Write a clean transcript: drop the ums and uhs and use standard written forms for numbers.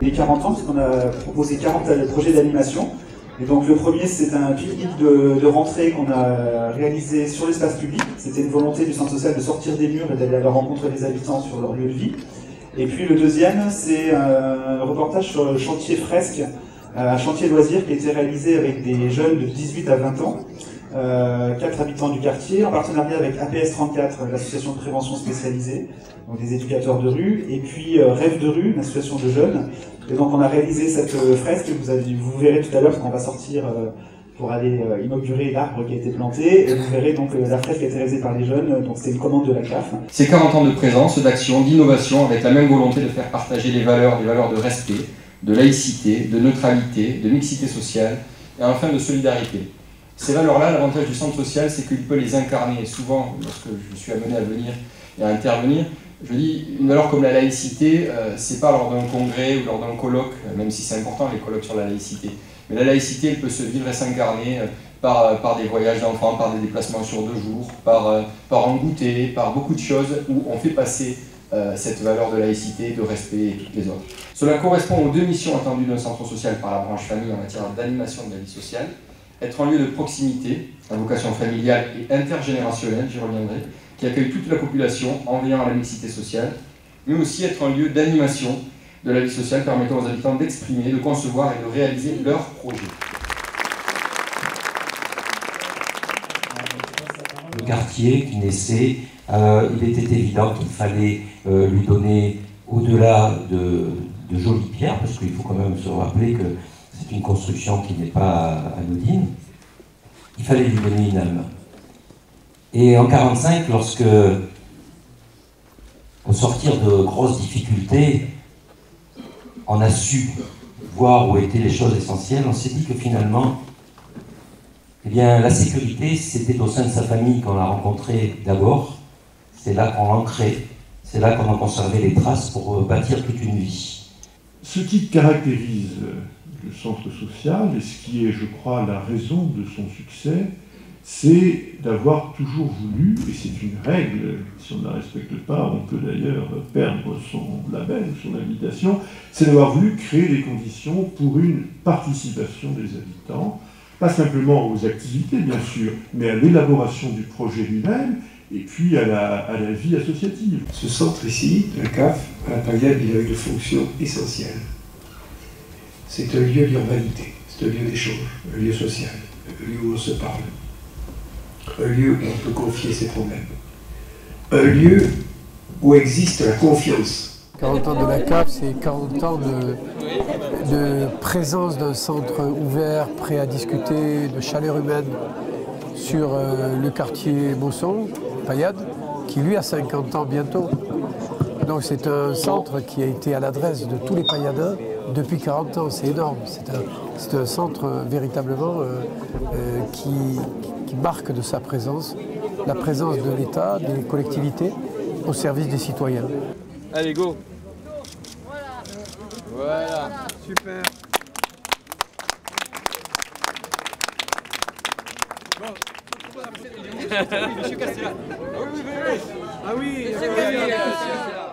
Les 40 ans, parce qu'on a proposé 40 projets d'animation. Et donc le premier, c'est un pique-nique de rentrée qu'on a réalisé sur l'espace public. C'était une volonté du centre social de sortir des murs et d'aller à la rencontre des habitants sur leur lieu de vie. Et puis le deuxième, c'est un reportage sur le chantier Fresque, un chantier loisir qui a été réalisé avec des jeunes de 18 à 20 ans, 4 habitants du quartier, en partenariat avec APS 34, l'association de prévention spécialisée, donc des éducateurs de rue, et puis Rêve de rue, une association de jeunes. Et donc on a réalisé cette fresque, vous verrez tout à l'heure quand on va sortir pour aller inaugurer l'arbre qui a été planté, et vous verrez donc la fresque qui a été réalisée par les jeunes, donc c'est une commande de la CAF. C'est 40 ans de présence, d'action, d'innovation, avec la même volonté de faire partager les valeurs de respect, de laïcité, de neutralité, de mixité sociale, et enfin de solidarité. Ces valeurs-là, l'avantage du centre social, c'est qu'il peut les incarner. Et souvent, lorsque je suis amené à venir et à intervenir, je dis, une valeur comme la laïcité, c'est pas lors d'un congrès ou lors d'un colloque, même si c'est important les colloques sur la laïcité. Mais la laïcité, elle peut se vivre et s'incarner par des voyages d'enfants, par des déplacements sur 2 jours, par un goûter, par beaucoup de choses où on fait passer cette valeur de laïcité, de respect et toutes les autres. Cela correspond aux 2 missions attendues d'un centre social par la branche famille en matière d'animation de la vie sociale. Être un lieu de proximité, à vocation familiale et intergénérationnelle, j'y reviendrai, qui accueille toute la population en veillant à la mixité sociale, mais aussi être un lieu d'animation de la vie sociale permettant aux habitants d'exprimer, de concevoir et de réaliser leurs projets. Le quartier qui naissait, il était évident qu'il fallait lui donner, au-delà de jolies pierres, parce qu'il faut quand même se rappeler que c'est une construction qui n'est pas anodine, il fallait lui donner une âme. Et en 1945, lorsque, au sortir de grosses difficultés, on a su voir où étaient les choses essentielles, on s'est dit que finalement, eh bien, la sécurité, c'était au sein de sa famille qu'on l'a rencontrée d'abord, c'est là qu'on l'ancrait, c'est là qu'on en conservait les traces pour bâtir toute une vie. Ce qui caractérise le centre social, et ce qui est, je crois, la raison de son succès, c'est d'avoir toujours voulu, et c'est une règle, si on ne la respecte pas, on peut d'ailleurs perdre son label ou son habilitation, c'est d'avoir voulu créer les conditions pour une participation des habitants, pas simplement aux activités bien sûr, mais à l'élaboration du projet lui-même, et puis à la vie associative. Ce centre ici, la CAF, à la Payade, il a une fonction essentielle. C'est un lieu d'urbanité, c'est un lieu d'échange, un lieu social, un lieu où on se parle, un lieu où on peut confier ses problèmes, un lieu où existe la confiance. 40 ans de la CAF, c'est 40 ans de présence d'un centre ouvert, prêt à discuter, de chaleur humaine sur le quartier Mosson, Payade, qui lui a 50 ans bientôt. Donc c'est un centre qui a été à l'adresse de tous les Payadins depuis 40 ans, c'est énorme. C'est un centre véritablement qui marque de sa présence, la présence de l'État, des collectivités, au service des citoyens. Allez, go! Voilà! Super! Monsieur Castella. Ah oui, c'est là.